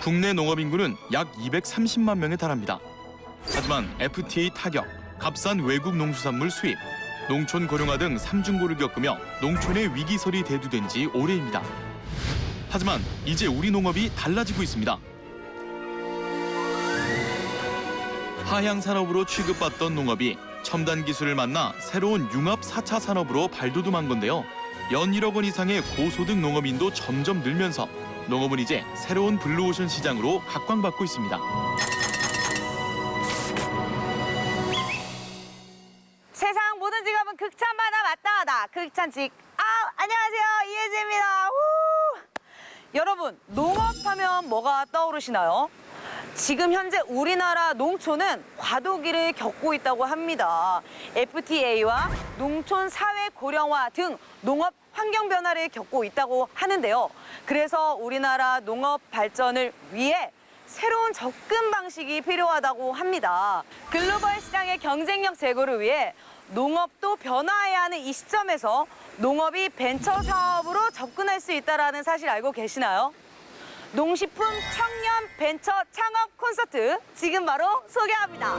국내 농업 인구는 약 230만 명에 달합니다. 하지만 FTA 타격, 값싼 외국 농수산물 수입, 농촌 고령화 등 삼중고를 겪으며 농촌의 위기설이 대두된 지 오래입니다. 하지만 이제 우리 농업이 달라지고 있습니다. 하향 산업으로 취급받던 농업이 첨단 기술을 만나 새로운 융합 4차 산업으로 발돋움한 건데요. 연 1억 원 이상의 고소득 농업인도 점점 늘면서 농업은 이제 새로운 블루오션 시장으로 각광받고 있습니다. 세상 모든 직업은 극찬마다 마땅하다. 극찬직. 안녕하세요. 이혜지입니다. 여러분, 농업하면 뭐가 떠오르시나요? 지금 현재 우리나라 농촌은 과도기를 겪고 있다고 합니다. FTA와 농촌 사회 고령화 등 농업 환경 변화를 겪고 있다고 하는데요. 그래서 우리나라 농업 발전을 위해 새로운 접근 방식이 필요하다고 합니다. 글로벌 시장의 경쟁력 제고를 위해 농업도 변화해야 하는 이 시점에서 농업이 벤처 사업으로 접근할 수 있다는 사실 알고 계시나요? 농식품 청년 벤처 창업 콘서트 지금 바로 소개합니다.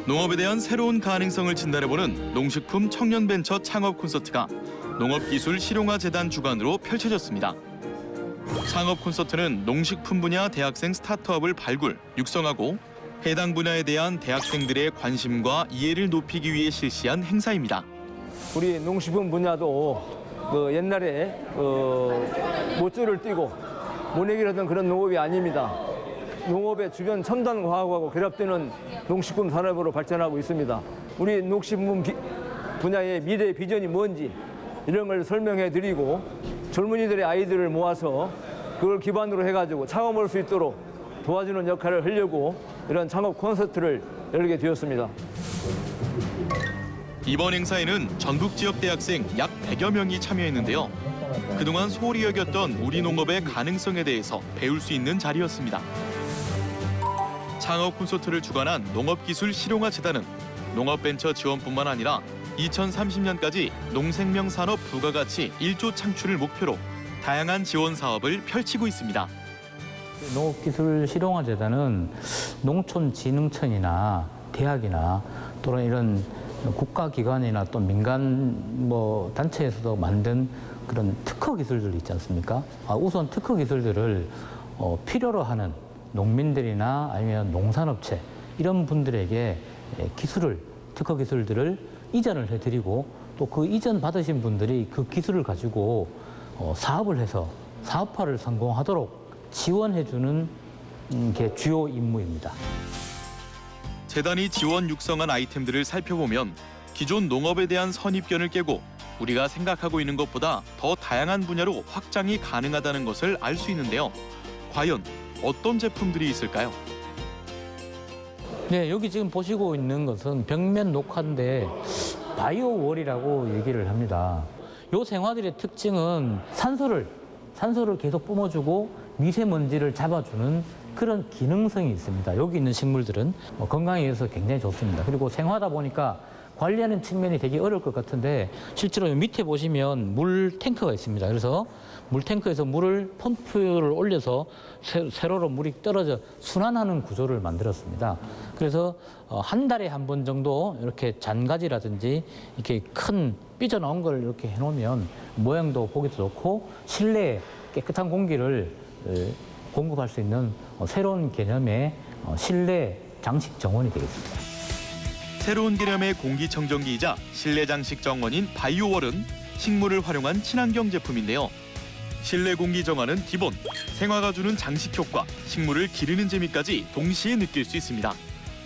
농업에 대한 새로운 가능성을 진단해보는 농식품 청년 벤처 창업 콘서트가 농업기술실용화재단 주관으로 펼쳐졌습니다. 창업 콘서트는 농식품 분야 대학생 스타트업을 발굴, 육성하고 해당 분야에 대한 대학생들의 관심과 이해를 높이기 위해 실시한 행사입니다. 우리 농식품 분야도 옛날에 못줄을 띄고 모내기를 하던 그런 농업이 아닙니다. 농업의 주변 첨단 과학하고 결합되는 농식품 산업으로 발전하고 있습니다. 우리 농식품 분야의 미래 비전이 뭔지 이런 걸 설명해 드리고 젊은이들의 아이디어를 모아서 그걸 기반으로 해가지고 창업할 수 있도록 도와주는 역할을 하려고 이런 창업 콘서트를 열게 되었습니다. 이번 행사에는 전북 지역 대학생 약 100여 명이 참여했는데요. 그동안 소홀히 여겼던 우리 농업의 가능성에 대해서 배울 수 있는 자리였습니다. 창업 콘서트를 주관한 농업기술실용화재단은 농업벤처 지원뿐만 아니라 2030년까지 농생명 산업 부가가치 1조 창출을 목표로 다양한 지원 사업을 펼치고 있습니다. 농업기술실용화재단은 농촌진흥청이나 대학이나 또는 이런 국가기관이나 또 민간 단체에서도 만든 그런 특허 기술들 있지 않습니까? 우선 특허 기술들을 필요로 하는 농민들이나 아니면 농산업체 이런 분들에게 특허 기술들을 이전을 해드리고 또 그 이전 받으신 분들이 그 기술을 가지고 사업을 해서 사업화를 성공하도록 지원해주는 게 주요 임무입니다. 재단이 지원 육성한 아이템들을 살펴보면 기존 농업에 대한 선입견을 깨고 우리가 생각하고 있는 것보다 더 다양한 분야로 확장이 가능하다는 것을 알 수 있는데요. 과연 어떤 제품들이 있을까요? 네, 여기 지금 보시고 있는 것은 벽면 녹화인데 바이오월이라고 얘기를 합니다. 요 생화들의 특징은 산소를 계속 뿜어주고 미세먼지를 잡아주는 그런 기능성이 있습니다. 여기 있는 식물들은 건강에 의해서 굉장히 좋습니다. 그리고 생화다 보니까 관리하는 측면이 되게 어려울 것 같은데 실제로 밑에 보시면 물 탱크가 있습니다. 그래서 물 탱크에서 물을 펌프를 올려서 세로로 물이 떨어져 순환하는 구조를 만들었습니다. 그래서 한 달에 한 번 정도 이렇게 잔가지라든지 이렇게 큰 삐져나온 걸 이렇게 해놓으면 모양도 보기도 좋고 실내에 깨끗한 공기를 공급할 수 있는 새로운 개념의 실내 장식 정원이 되겠습니다. 새로운 개념의 공기청정기이자 실내 장식 정원인 바이오월은 식물을 활용한 친환경 제품인데요. 실내 공기 정화는 기본, 생화가 주는 장식 효과, 식물을 기르는 재미까지 동시에 느낄 수 있습니다.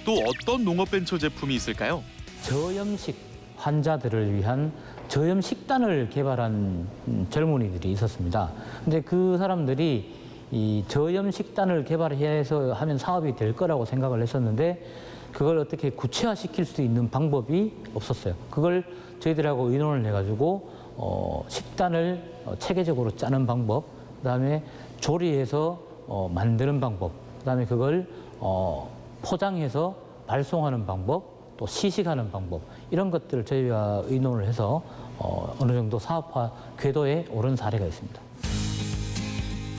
또 어떤 농업 벤처 제품이 있을까요? 저염식 환자들을 위한 저염식단을 개발한 젊은이들이 있었습니다. 근데 그 사람들이 이 저염식단을 개발해서 하면 사업이 될 거라고 생각을 했었는데 그걸 어떻게 구체화시킬 수 있는 방법이 없었어요. 그걸 저희들하고 의논을 해가지고 식단을 체계적으로 짜는 방법, 그다음에 조리해서 만드는 방법, 그다음에 그걸 포장해서 발송하는 방법, 또 시식하는 방법 이런 것들을 저희와 의논을 해서 어느 정도 사업화 궤도에 오른 사례가 있습니다.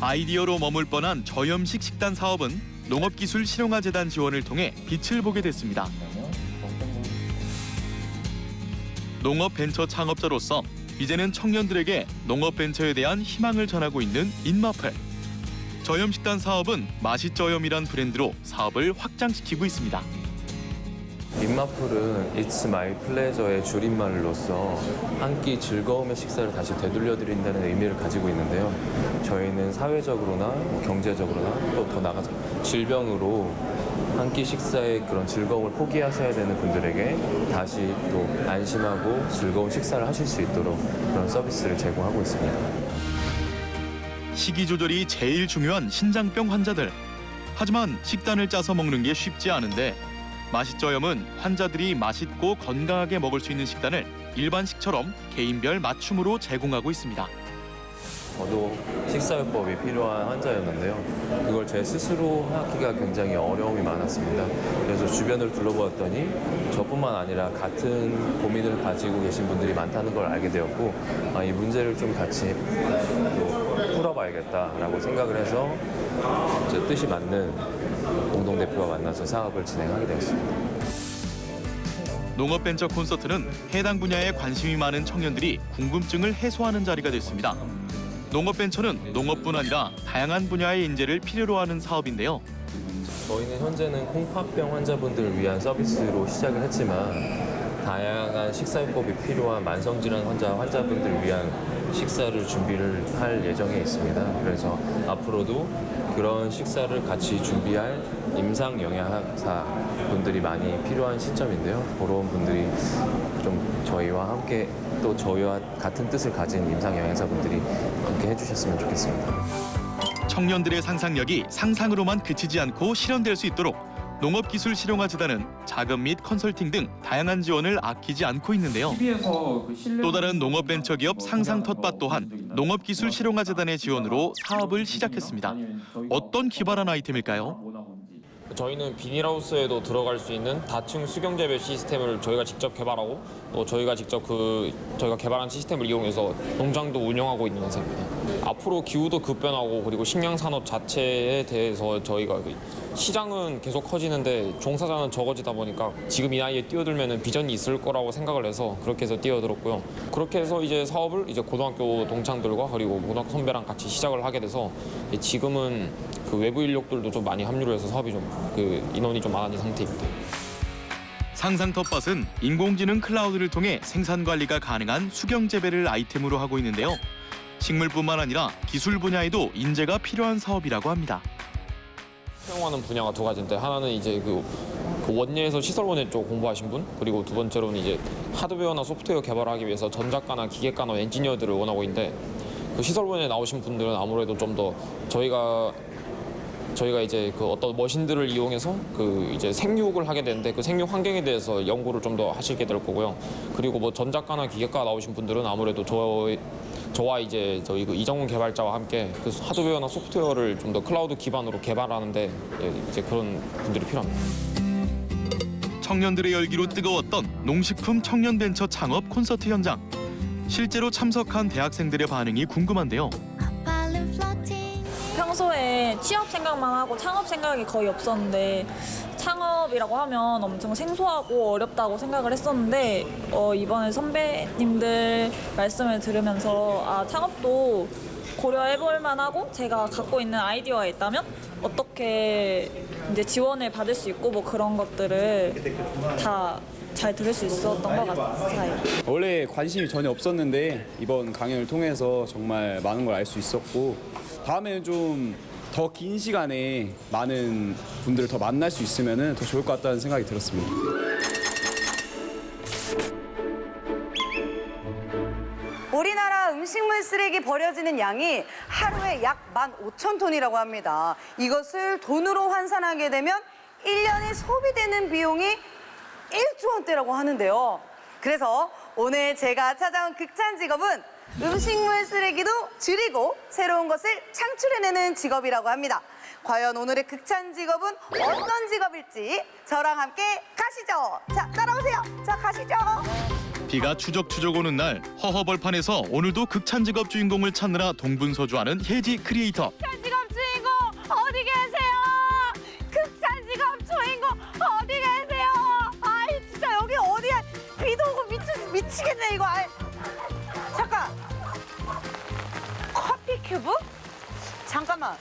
아이디어로 머물 뻔한 저염식 식단 사업은 농업기술실용화재단 지원을 통해 빛을 보게 됐습니다. 농업벤처 창업자로서 이제는 청년들에게 농업벤처에 대한 희망을 전하고 있는 인마플. 저염식단 사업은 맛있저염이란 브랜드로 사업을 확장시키고 있습니다. 인마풀은 It's My Pleasure의 줄임말로서 한 끼 즐거움의 식사를 다시 되돌려드린다는 의미를 가지고 있는데요. 저희는 사회적으로나 경제적으로나 또 더 나가서 질병으로 한 끼 식사의 그런 즐거움을 포기하셔야 되는 분들에게 다시 또 안심하고 즐거운 식사를 하실 수 있도록 그런 서비스를 제공하고 있습니다. 식이 조절이 제일 중요한 신장병 환자들. 하지만 식단을 짜서 먹는 게 쉽지 않은데 맛있저염은 환자들이 맛있고 건강하게 먹을 수 있는 식단을 일반식처럼 개인별 맞춤으로 제공하고 있습니다. 저도 식사요법이 필요한 환자였는데요. 그걸 제 스스로 하기가 굉장히 어려움이 많았습니다. 그래서 주변을 둘러보았더니 저뿐만 아니라 같은 고민을 가지고 계신 분들이 많다는 걸 알게 되었고, 이 문제를 좀 같이 풀어봐야겠다라고 생각을 해서 제 뜻이 맞는 공동대표와 만나서 사업을 진행하게 되었습니다. 농업벤처 콘서트는 해당 분야에 관심이 많은 청년들이 궁금증을 해소하는 자리가 됐습니다. 농업벤처는 농업뿐 아니라 다양한 분야의 인재를 필요로 하는 사업인데요. 저희는 현재는 콩팥병 환자분들을 위한 서비스로 시작을 했지만 다양한 식사요법이 필요한 만성질환 환자분들을 위한 식사를 준비를 할 예정에 있습니다. 그래서 앞으로도 그런 식사를 같이 준비할 임상영양사 분들이 많이 필요한 시점인데요. 그런 분들이 좀 저희와 함께 또 저희와 같은 뜻을 가진 임상영양사 분들이 함께 해주셨으면 좋겠습니다. 청년들의 상상력이 상상으로만 그치지 않고 실현될 수 있도록 농업기술실용화재단은 자금 및 컨설팅 등 다양한 지원을 아끼지 않고 있는데요. 또 다른 농업벤처기업 상상 텃밭 또한 농업기술실용화재단의 지원으로 사업을 시작했습니다. 어떤 기발한 아이템일까요? 저희는 비닐하우스에도 들어갈 수 있는 다층 수경 재배 시스템을 저희가 직접 개발하고 또 저희가 직접 저희가 개발한 시스템을 이용해서 농장도 운영하고 있는 회사입니다. 앞으로 기후도 급변하고 그리고 식량 산업 자체에 대해서 저희가 시장은 계속 커지는데 종사자는 적어지다 보니까 지금 이 나이에 뛰어들면 비전이 있을 거라고 생각을 해서 그렇게 해서 뛰어들었고요. 그렇게 해서 이제 사업을 이제 고등학교 동창들과 그리고 고등학교 선배랑 같이 시작을 하게 돼서 지금은 그 외부 인력들도 좀 많이 합류를 해서 사업이 좀 인원이 좀 많아진 상태입니다. 상상 텃밭은 인공지능 클라우드를 통해 생산 관리가 가능한 수경 재배를 아이템으로 하고 있는데요. 식물뿐만 아니라 기술 분야에도 인재가 필요한 사업이라고 합니다. 사용하는 분야가 두 가지인데 하나는 이제 그 원예에서 시설원예 쪽 공부하신 분, 그리고 두 번째로는 이제 하드웨어나 소프트웨어 개발하기 위해서 전작가나 기계가나 엔지니어들을 원하고 있는데 그 시설원에 나오신 분들은 아무래도 좀 더 저희가 이제 그 어떤 머신들을 이용해서 그 이제 생육을 하게 되는데 그 생육 환경에 대해서 연구를 좀 더 하시게 될 거고요. 그리고 뭐 전작가나 기계가 나오신 분들은 아무래도 저와 이제 저희 그 이정훈 개발자와 함께 그 하드웨어나 소프트웨어를 좀 더 클라우드 기반으로 개발하는데 이제 그런 분들이 필요합니다. 청년들의 열기로 뜨거웠던 농식품 청년 벤처 창업 콘서트 현장. 실제로 참석한 대학생들의 반응이 궁금한데요. 평소에 취업 생각만 하고 창업 생각이 거의 없었는데 창업이라고 하면 엄청 생소하고 어렵다고 생각을 했었는데 이번에 선배님들 말씀을 들으면서 창업도 고려해볼 만하고 제가 갖고 있는 아이디어가 있다면 어떻게 이제 지원을 받을 수 있고 뭐 그런 것들을 다 잘 들을 수 있었던 것 같아요. 원래 관심이 전혀 없었는데 이번 강연을 통해서 정말 많은 걸 알 수 있었고 다음에는 좀 더 긴 시간에 많은 분들을 더 만날 수 있으면 더 좋을 것 같다는 생각이 들었습니다. 우리나라 음식물 쓰레기 버려지는 양이 하루에 약 15,000톤이라고 합니다. 이것을 돈으로 환산하게 되면 1년에 소비되는 비용이 1조 원대라고 하는데요. 그래서 오늘 제가 찾아온 극찬 직업은 음식물 쓰레기도 줄이고 새로운 것을 창출해내는 직업이라고 합니다. 과연 오늘의 극찬 직업은 어떤 직업일지 저랑 함께 가시죠. 자, 따라오세요. 자, 가시죠. 비가 추적추적 오는 날 허허벌판에서 오늘도 극찬 직업 주인공을 찾느라 동분서주하는 혜지 크리에이터. 극찬 직업 주인공 어디 계세요? 극찬 직업 주인공 어디 계세요? 아이 진짜 여기 어디야? 비도 오고 미치겠네 이거. 아이. 잠깐. 커피 큐브? 잠깐만.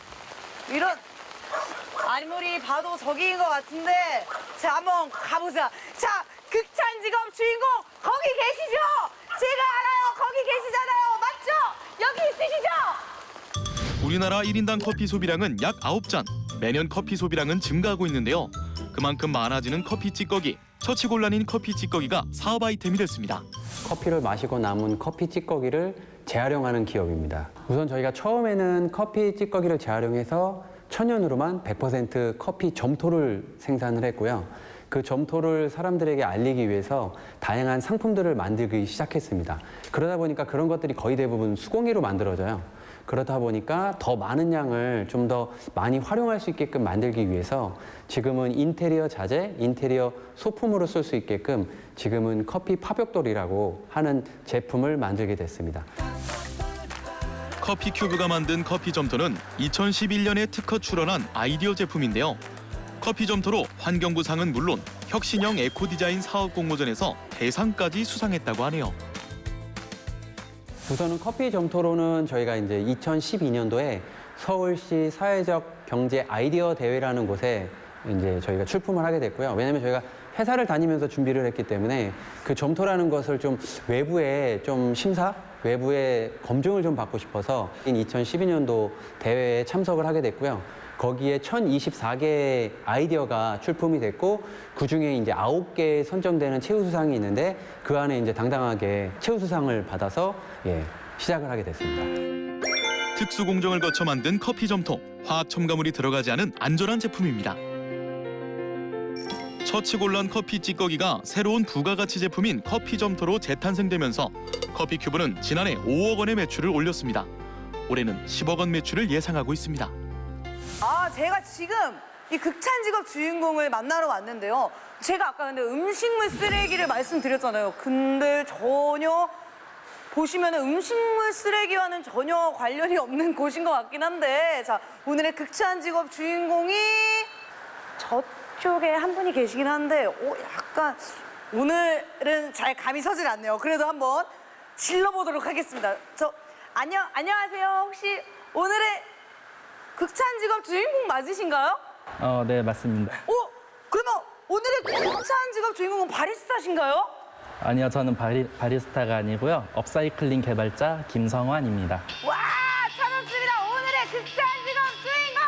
이런 아무리 봐도 저기인 것 같은데. 자 한번 가보자. 자 극찬 직업 주인공 거기 계시죠? 제가 알아요. 거기 계시잖아요. 맞죠? 여기 있으시죠? 우리나라 1인당 커피 소비량은 약 9잔. 매년 커피 소비량은 증가하고 있는데요. 그만큼 많아지는 커피 찌꺼기. 처치곤란인 커피 찌꺼기가 사업 아이템이 됐습니다. 커피를 마시고 남은 커피 찌꺼기를 재활용하는 기업입니다. 우선 저희가 처음에는 커피 찌꺼기를 재활용해서 천연으로만 100% 커피 점토를 생산을 했고요. 그 점토를 사람들에게 알리기 위해서 다양한 상품들을 만들기 시작했습니다. 그러다 보니까 그런 것들이 거의 대부분 수공예로 만들어져요. 그러다 보니까 더 많은 양을 좀 더 많이 활용할 수 있게끔 만들기 위해서 지금은 인테리어 자재, 인테리어 소품으로 쓸 수 있게끔 지금은 커피 파벽돌이라고 하는 제품을 만들게 됐습니다. 커피 큐브가 만든 커피 점토는 2011년에 특허 출원한 아이디어 제품인데요. 커피 점토로 환경부상은 물론 혁신형 에코디자인 사업 공모전에서 대상까지 수상했다고 하네요. 우선은 커피 점토로는 저희가 이제 2012년도에 서울시 사회적 경제 아이디어 대회라는 곳에 이제 저희가 출품을 하게 됐고요. 왜냐하면 저희가 회사를 다니면서 준비를 했기 때문에 그 점토라는 것을 좀 외부에 좀 심사, 외부의 검증을 좀 받고 싶어서 2012년도 대회에 참석을 하게 됐고요. 거기에 1024개의 아이디어가 출품이 됐고 그중에 이제 9개 선정되는 최우수상이 있는데 그 안에 이제 당당하게 최우수상을 받아서 시작을 하게 됐습니다. 특수 공정을 거쳐 만든 커피 점토. 화학 첨가물이 들어가지 않은 안전한 제품입니다. 처치곤란 커피 찌꺼기가 새로운 부가가치 제품인 커피 점토로 재탄생되면서 커피 큐브는 지난해 5억 원의 매출을 올렸습니다. 올해는 10억 원 매출을 예상하고 있습니다. 아, 제가 지금 이 극찬 직업 주인공을 만나러 왔는데요. 제가 아까 근데 음식물 쓰레기를 말씀드렸잖아요. 근데 전혀 보시면 음식물 쓰레기와는 전혀 관련이 없는 곳인 것 같긴 한데, 자, 오늘의 극찬 직업 주인공이 저쪽에 한 분이 계시긴 한데, 약간 오늘은 잘 감이 서질 않네요. 그래도 한번 질러보도록 하겠습니다. 안녕하세요. 혹시 오늘의 극찬 직업 주인공 맞으신가요? 네, 맞습니다. 그러면 오늘의 극찬 직업 주인공은 바리스타신가요? 아니요, 저는 바리스타가 아니고요. 업사이클링 개발자 김성환입니다. 와, 찾았습니다. 오늘의 극찬 직업 주인공!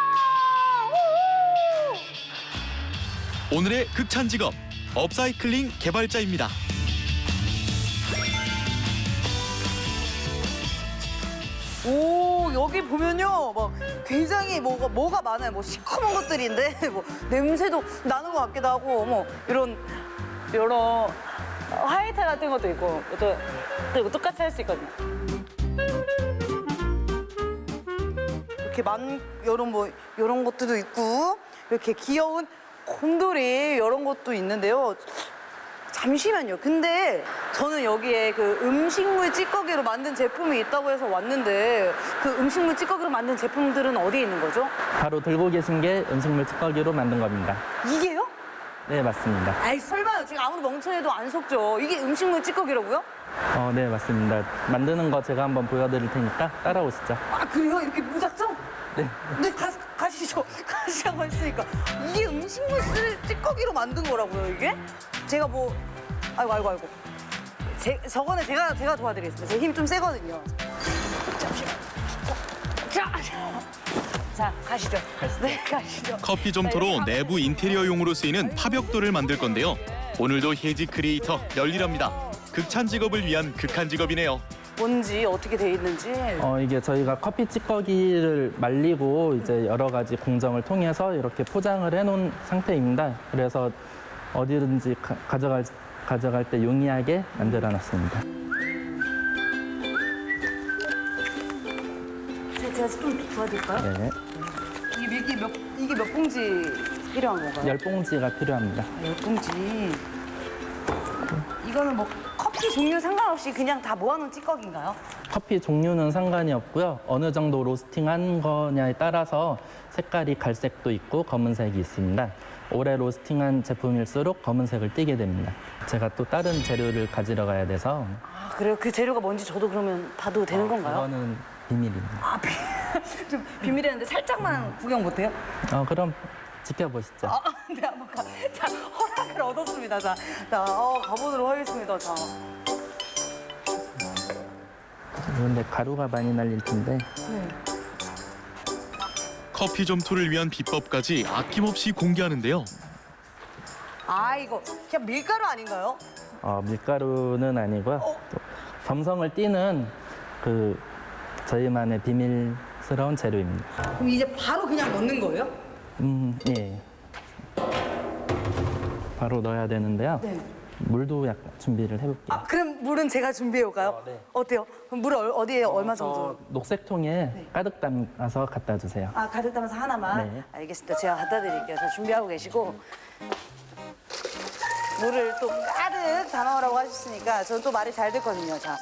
우후! 오늘의 극찬 직업, 업사이클링 개발자입니다. 오, 여기 보면요, 막 굉장히 뭐가 많아요. 뭐 시커먼 것들인데, 뭐 냄새도 나는 것 같기도 하고, 뭐 이런 화이트 같은 것도 있고, 또 이거 똑같이 할 수 있거든요. 이렇게 이런 것들도 있고, 이렇게 귀여운 곰돌이 이런 것도 있는데요. 잠시만요. 근데 저는 여기에 그 음식물 찌꺼기로 만든 제품이 있다고 해서 왔는데 그 음식물 찌꺼기로 만든 제품들은 어디에 있는 거죠? 바로 들고 계신 게 음식물 찌꺼기로 만든 겁니다. 이게요? 네, 맞습니다. 아이 설마요. 제가 아무리 멍청해도 안 속죠. 이게 음식물 찌꺼기라고요? 네, 맞습니다. 만드는 거 제가 한번 보여드릴 테니까 따라오시죠. 아 그래요? 이렇게 무작정? 네. 네, 가시죠. 가시라고 했으니까. 이게 음식물 찌꺼기로 만든 거라고요, 이게? 제가 아이고. 저거는 제가 도와드리겠습니다. 제 힘 좀 세거든요. 자, 가시죠. 네, 가시죠. 커피 점토로 내부 인테리어용으로 쓰이는 파벽돌을 만들 건데요. 오늘도 혜지 크리에이터 열일합니다. 극찬 직업을 위한 극한 직업이네요. 뭔지 어떻게 돼 있는지. 이게 저희가 커피 찌꺼기를 말리고 이제 여러 가지 공정을 통해서 이렇게 포장을 해놓은 상태입니다. 그래서 어디든지 가져갈 때 용이하게 만들어놨습니다. 제가 좀 도와드릴까요? 네, 이게 몇 봉지 필요한 건가요? 10봉지가 필요합니다. 10봉지. 이거는 뭐 커피 커피 종류 상관없이 그냥 다 모아놓은 찌꺼기인가요? 커피 종류는 상관이 없고요. 어느 정도 로스팅한 거냐에 따라서 색깔이 갈색도 있고 검은색이 있습니다. 오래 로스팅한 제품일수록 검은색을 띠게 됩니다. 제가 또 다른 재료를 가지러 가야 돼서 아, 그래요? 그 재료가 뭔지 저도 그러면 봐도 되는 건가요? 그거는 비밀입니다. 아, 좀 비밀이었는데 살짝만 구경 못해요? 그럼 지켜보시죠. 아, 네, 한번 가. 자, 허락을 얻었습니다. 자, 가보도록 하겠습니다. 자. 그런데 가루가 많이 날릴 텐데 커피 점토를 위한 비법까지 아낌없이 공개하는데요. 아, 이거 그냥 밀가루 아닌가요? 밀가루는 아니고요. 또 점성을 띠는 그 저희만의 비밀스러운 재료입니다. 그럼 이제 바로 그냥 넣는 거예요? 예. 바로 넣어야 되는데요. 네. 물도 약간 준비를 해볼게요. 아, 그럼 물은 제가 준비해 올까요? 네. 어때요? 그럼 물을 어디에 얼마 정도? 녹색 통에 가득 담아서 갖다 주세요. 아, 가득 담아서 하나만? 네. 알겠습니다. 제가 갖다 드릴게요. 자, 준비하고 계시고. 물을 또 가득 담아오라고 하셨으니까 저는 또 말이 잘 듣거든요. 자,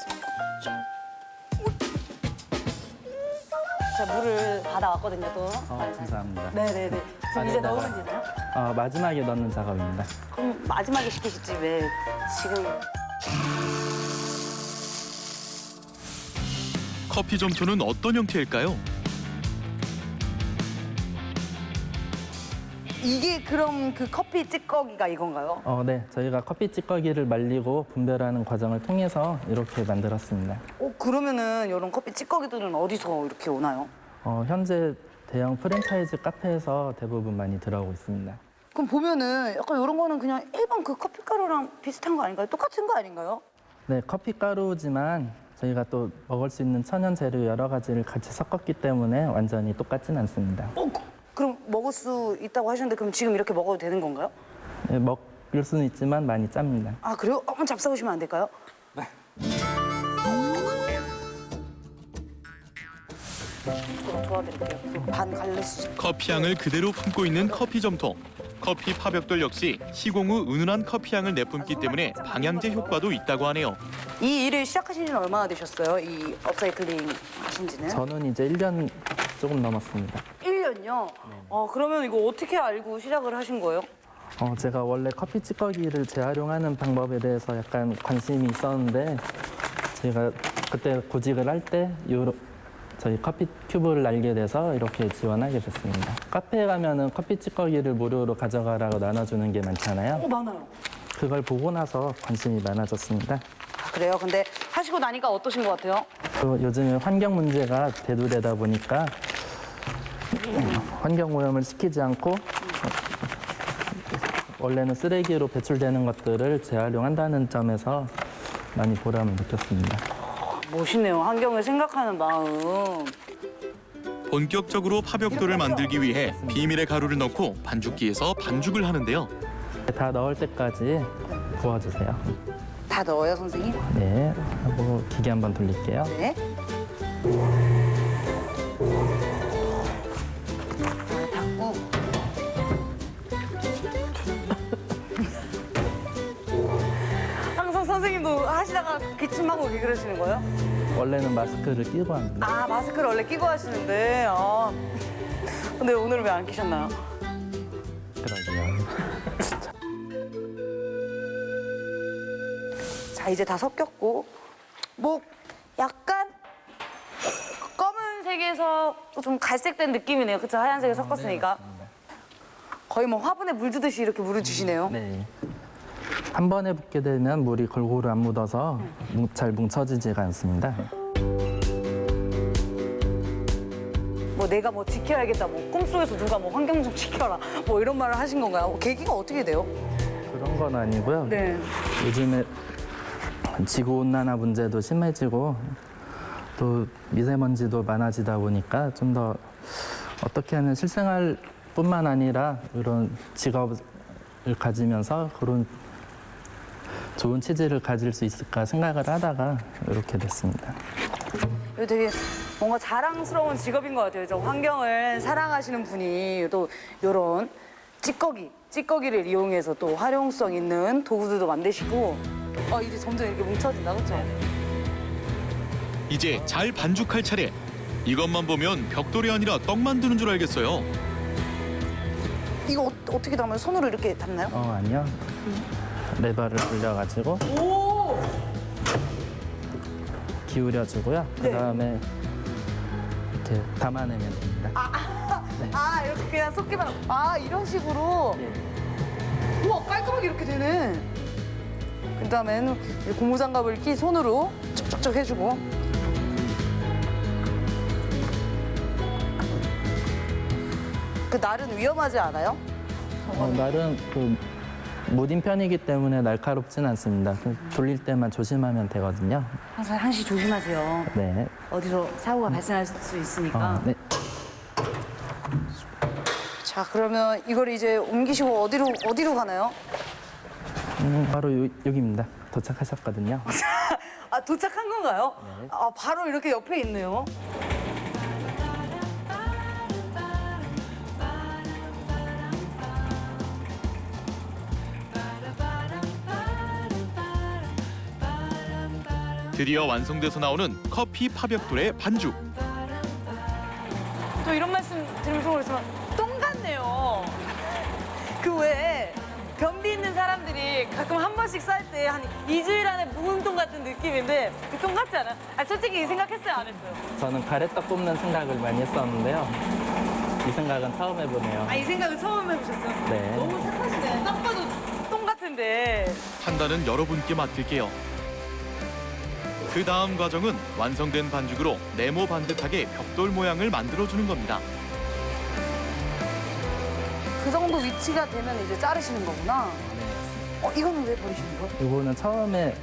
물을 받아왔거든요, 또. 감사합니다. 네네네. 지금 이제 안에다가- 넣으면 되나요? 마지막에 넣는 작업입니다. 그럼 마지막에 시키실지 왜 지금. 커피 점토는 어떤 형태일까요? 이게 그럼 그 커피 찌꺼기가 이건가요? 네. 저희가 커피 찌꺼기를 말리고 분별하는 과정을 통해서 이렇게 만들었습니다. 그러면은 이런 커피 찌꺼기들은 어디서 이렇게 오나요? 현재 대형 프랜차이즈 카페에서 대부분 많이 들어오고 있습니다. 그럼 보면은 약간 이런 거는 그냥 일반 그 커피 가루랑 비슷한 거 아닌가요? 똑같은 거 아닌가요? 네, 커피 가루지만 저희가 또 먹을 수 있는 천연 재료 여러 가지를 같이 섞었기 때문에 완전히 똑같진 않습니다. 그럼 먹을 수 있다고 하셨는데 그럼 지금 이렇게 먹어도 되는 건가요? 네, 먹을 수는 있지만 많이 짭니다. 아, 그래요? 한번 잡숴보시면 안 될까요? 네. 도와드릴게요. 반 갈르시죠. 커피 향을 그대로 품고 있는 커피 점토. 커피 파벽돌 역시 시공 후 은은한 커피 향을 내뿜기 때문에 방향제 효과도 있다고 하네요. 이 일을 시작하신 지는 얼마나 되셨어요? 이 업사이클링 하신 지는? 저는 이제 1년 조금 넘었습니다. 1년요? 그러면 이거 어떻게 알고 시작을 하신 거예요? 제가 원래 커피 찌꺼기를 재활용하는 방법에 대해서 약간 관심이 있었는데 제가 그때 구직을 할 때 저희 커피 큐브를 알게 돼서 이렇게 지원하게 됐습니다. 카페에 가면은 커피 찌꺼기를 무료로 가져가라고 나눠주는 게 많잖아요. 많아요. 그걸 보고 나서 관심이 많아졌습니다. 아, 그래요? 근데 하시고 나니까 어떠신 것 같아요? 또 요즘에 환경 문제가 대두되다 보니까 환경 오염을 시키지 않고 원래는 쓰레기로 배출되는 것들을 재활용한다는 점에서 많이 보람을 느꼈습니다. 멋있네요. 환경을 생각하는 마음. 본격적으로 파벽돌을 만들기 위해 비밀의 가루를 넣고 반죽기에서 반죽을 하는데요. 다 넣을 때까지 구워주세요. 다 넣어요, 선생님? 네, 하고 기계 한번 돌릴게요. 네. 닫고. 항상 선생님도 하시다가 기침하고 그러시는 거예요? 원래는 마스크를 끼고 합니다. 아, 마스크를 원래 끼고 하시는데. 근데 오늘은 왜 안 끼셨나요? 그러게요. 자, 이제 다 섞였고. 뭐 약간 검은색에서 좀 갈색된 느낌이네요. 그쵸? 하얀색에 섞었으니까. 거의 뭐 화분에 물 주듯이 이렇게 물을 주시네요. 네. 한 번에 붓게 되면 물이 골고루 안 묻어서 잘 뭉쳐지지가 않습니다. 뭐 내가 뭐 지켜야겠다. 뭐 꿈속에서 누가 뭐 환경 좀 지켜라. 뭐 이런 말을 하신 건가요? 계기가 어떻게 돼요? 그런 건 아니고요. 네. 요즘에 지구온난화 문제도 심해지고 또 미세먼지도 많아지다 보니까 좀 더 어떻게 하면 실생활뿐만 아니라 이런 직업을 가지면서 그런 좋은 취지를 가질 수 있을까 생각을 하다가 이렇게 됐습니다. 이거 되게 뭔가 자랑스러운 직업인 것 같아요. 저 환경을 사랑하시는 분이 또 이런 찌꺼기, 찌꺼기를 이용해서 또 활용성 있는 도구들도 만드시고 이제 점점 이렇게 뭉쳐진다, 그렇죠? 이제 잘 반죽할 차례. 이것만 보면 벽돌이 아니라 떡 만드는 줄 알겠어요. 이거 어떻게 담아요? 손으로 이렇게 담나요? 아니요. 레버를 돌려가지고 오! 기울여주고요. 네. 그다음에 이렇게 담아내면 됩니다. 이렇게 그냥 섞기만 이런 식으로. 우와, 깔끔하게 이렇게 되네. 그다음에는 고무장갑을 끼 손으로 척척척 해주고. 그 날은 위험하지 않아요? 날은 무딘 편이기 때문에 날카롭진 않습니다. 돌릴 때만 조심하면 되거든요. 항상 항시 조심하세요. 네. 어디서 사고가 발생할 수 있으니까. 네. 자, 그러면 이걸 이제 옮기시고 어디로 가나요? 바로 여기입니다. 도착하셨거든요. 도착한 건가요? 바로 이렇게 옆에 있네요. 드디어 완성돼서 나오는 커피 파벽돌의 반죽. 또 이런 말씀 드리면 좋겠지만 똥 같네요. 그 외에 변비 있는 사람들이 가끔 한 번씩 쌀 때 한 2주일 안에 묵은 똥 같은 느낌인데 그 똥 같지 않아요? 솔직히 생각했어요, 안 했어요? 저는 가래떡 굽는 생각을 많이 했었는데요. 이 생각은 처음 해보네요. 이 생각을 처음 해보셨어요? 네. 너무 착하시네. 딱 봐도 똥 같은데. 판단은 여러분께 맡길게요. 그 다음 과정은 완성된 반죽으로 네모 반듯하게 벽돌 모양을 만들어주는 겁니다. 그 정도 위치가 되면 이제 자르시는 거구나. 이거는 왜 버리시는 거예요? 이거는 처음에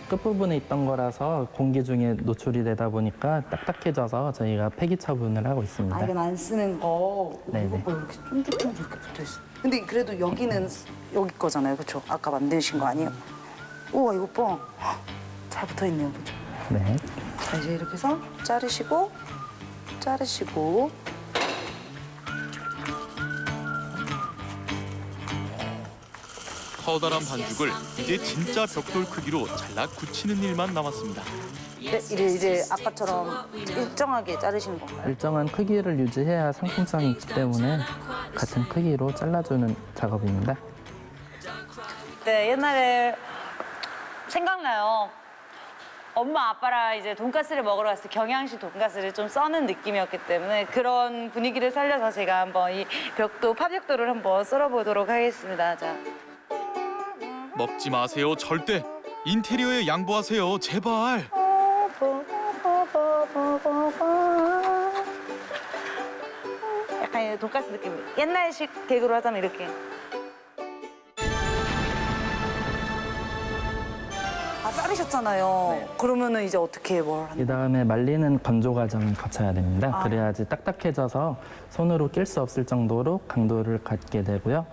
끝부분에 있던 거라서 공기 중에 노출이 되다 보니까 딱딱해져서 저희가 폐기 처분을 하고 있습니다. 이건 안 쓰는 거. 네네. 이거 이렇게 쫀득쫀득 이렇게 붙어있어. 근데 그래도 여기는 여기 거잖아요, 그렇죠? 아까 만드신 거 아니에요? 우와, 이거 봐. 잘 붙어있네요, 그렇죠? 네. 자, 이제 이렇게 해서 자르시고 커다란 반죽을 이제 진짜 벽돌 크기로 잘라 굳히는 일만 남았습니다. 이제 아까처럼 일정하게 자르시는 건가요? 일정한 크기를 유지해야 상품성이 있기 때문에 같은 크기로 잘라주는 작업입니다. 네, 옛날에 생각나요. 엄마 아빠랑 이제 돈가스를 먹으러 갔을 때 경양식 돈가스를 좀 써는 느낌이었기 때문에 그런 분위기를 살려서 제가 한번 이 파벽돌을 한번 썰어보도록 하겠습니다. 자. 먹지 마세요, 절대. 인테리어에 양보하세요, 제발. 약간 돈가스 느낌. 옛날식 개그로 하자면 이렇게. 자르셨잖아요. 그러면은 이제 어떻게 뭘 하는 이 다음에 말리는 건조 과정을 거쳐야 됩니다. 그래야지 딱딱해져서 손으로 낄 수 없을 정도로 강도를 갖게 되고요.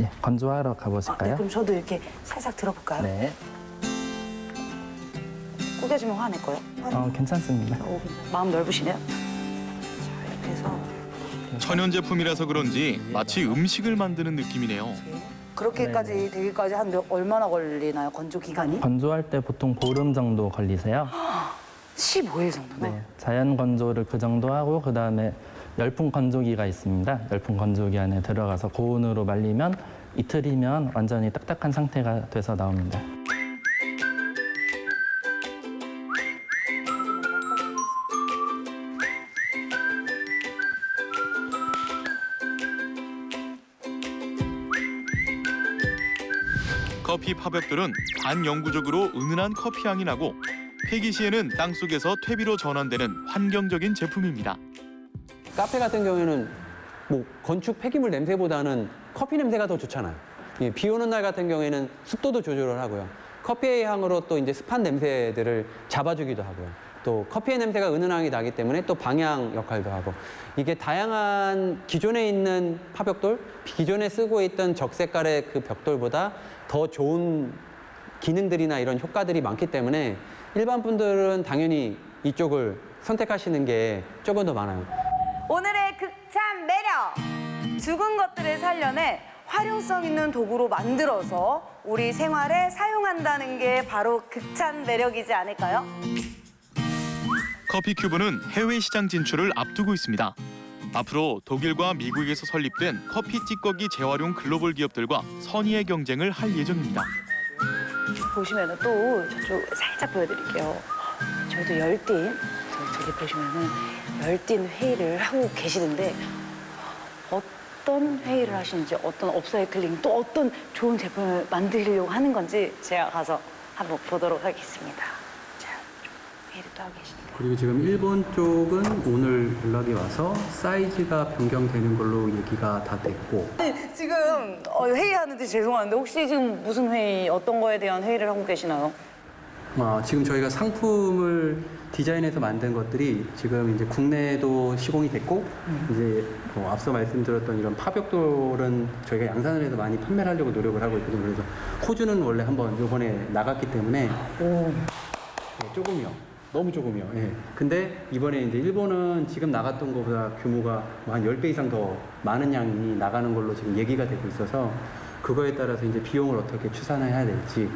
예, 건조하러 가보실까요? 그럼 저도 이렇게 살짝 들어볼까요? 네. 구겨지면 화낼 거예요? 괜찮습니다. 마음 넓으시네요. 자, 이렇게 해서 천연 제품이라서 그런지 마치 음식을 만드는 느낌이네요. 그렇게까지 되기까지 얼마나 걸리나요? 건조 기간이? 건조할 때 보통 보름 정도 걸리세요. 15일 정도네. 네, 자연 건조를 그 정도 하고 그다음에 열풍 건조기가 있습니다. 열풍 건조기 안에 들어가서 고온으로 말리면 이틀이면 완전히 딱딱한 상태가 돼서 나옵니다. 커피 파벽돌은 반영구적으로 은은한 커피 향이 나고 폐기 시에는 땅속에서 퇴비로 전환되는 환경적인 제품입니다. 카페 같은 경우에는 뭐 건축 폐기물 냄새보다는 커피 냄새가 더 좋잖아요. 예, 비 오는 날 같은 경우에는 습도도 조절을 하고요. 커피의 향으로 또 이제 습한 냄새들을 잡아주기도 하고요. 또 커피의 냄새가 은은하게 나기 때문에 또 방향 역할도 하고 이게 다양한 기존에 있는 파벽돌, 기존에 쓰고 있던 적색깔의 그 벽돌보다 더 좋은 기능들이나 이런 효과들이 많기 때문에 일반 분들은 당연히 이쪽을 선택하시는 게 조금 더 많아요. 오늘의 극찬 매력! 죽은 것들을 살려내 활용성 있는 도구로 만들어서 우리 생활에 사용한다는 게 바로 극찬 매력이지 않을까요? 커피 큐브는 해외 시장 진출을 앞두고 있습니다. 앞으로 독일과 미국에서 설립된 커피 찌꺼기 재활용 글로벌 기업들과 선의의 경쟁을 할 예정입니다. 보시면은 또 저쪽 살짝 보여드릴게요. 저도 열띤, 저기 보시면은 열띤 회의를 하고 계시는데 어떤 회의를 하시는지, 어떤 업사이클링, 또 어떤 좋은 제품을 만들려고 하는 건지 제가 가서 한번 보도록 하겠습니다. 자, 회의를 또 하고 계시니까. 그리고 지금 일본 쪽은 오늘 연락이 와서 사이즈가 변경되는 걸로 얘기가 다 됐고 지금 회의하는데 죄송한데 혹시 지금 무슨 회의, 어떤 거에 대한 회의를 하고 계시나요? 지금 저희가 상품을 디자인해서 만든 것들이 지금 이제 국내에도 시공이 됐고 이제 앞서 말씀드렸던 이런 파벽돌은 저희가 양산을 해서 많이 판매를 하려고 노력을 하고 있거든요. 그래서 호주는 원래 한번 이번에 나갔기 때문에 네, 조금이요. 너무 조금이요. 예. 근데 이번에 이제 일본은 지금 나갔던 것보다 규모가 한 10배 이상 더 많은 양이 나가는 걸로 지금 얘기가 되고 있어서 그거에 따라서 이제 비용을 어떻게 추산해야 될지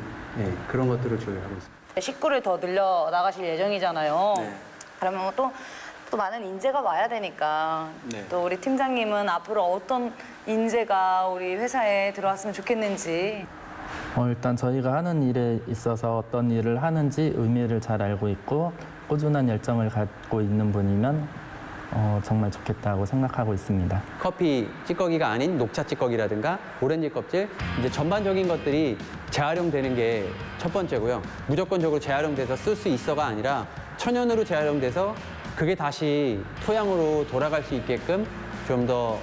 그런 것들을 조율하고 있습니다. 식구를 더 늘려 나가실 예정이잖아요. 네. 그러면 또 많은 인재가 와야 되니까 네. 또 우리 팀장님은 앞으로 어떤 인재가 우리 회사에 들어왔으면 좋겠는지. 일단 저희가 하는 일에 있어서 어떤 일을 하는지 의미를 잘 알고 있고 꾸준한 열정을 갖고 있는 분이면 정말 좋겠다고 생각하고 있습니다. 커피 찌꺼기가 아닌 녹차 찌꺼기라든가 오렌지 껍질 이제 전반적인 것들이 재활용되는 게 첫 번째고요. 무조건적으로 재활용돼서 쓸 수 있어가 아니라 천연으로 재활용돼서 그게 다시 토양으로 돌아갈 수 있게끔 좀 더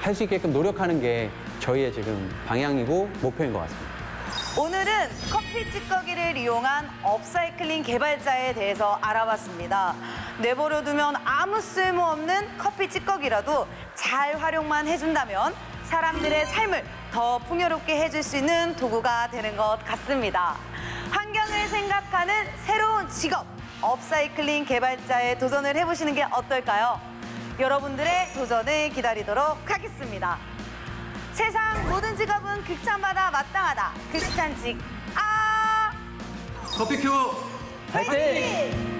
할 수 있게끔 노력하는 게 저희의 지금 방향이고 목표인 것 같습니다. 오늘은 커피 찌꺼기를 이용한 업사이클링 개발자에 대해서 알아봤습니다. 내버려두면 아무 쓸모없는 커피 찌꺼기라도 잘 활용만 해준다면 사람들의 삶을 더 풍요롭게 해줄 수 있는 도구가 되는 것 같습니다. 환경을 생각하는 새로운 직업, 업사이클링 개발자에 도전을 해보시는 게 어떨까요? 여러분들의 도전을 기다리도록 하겠습니다. 세상 모든 직업은 극찬받아 마땅하다. 극찬직 커피 큐 화이팅!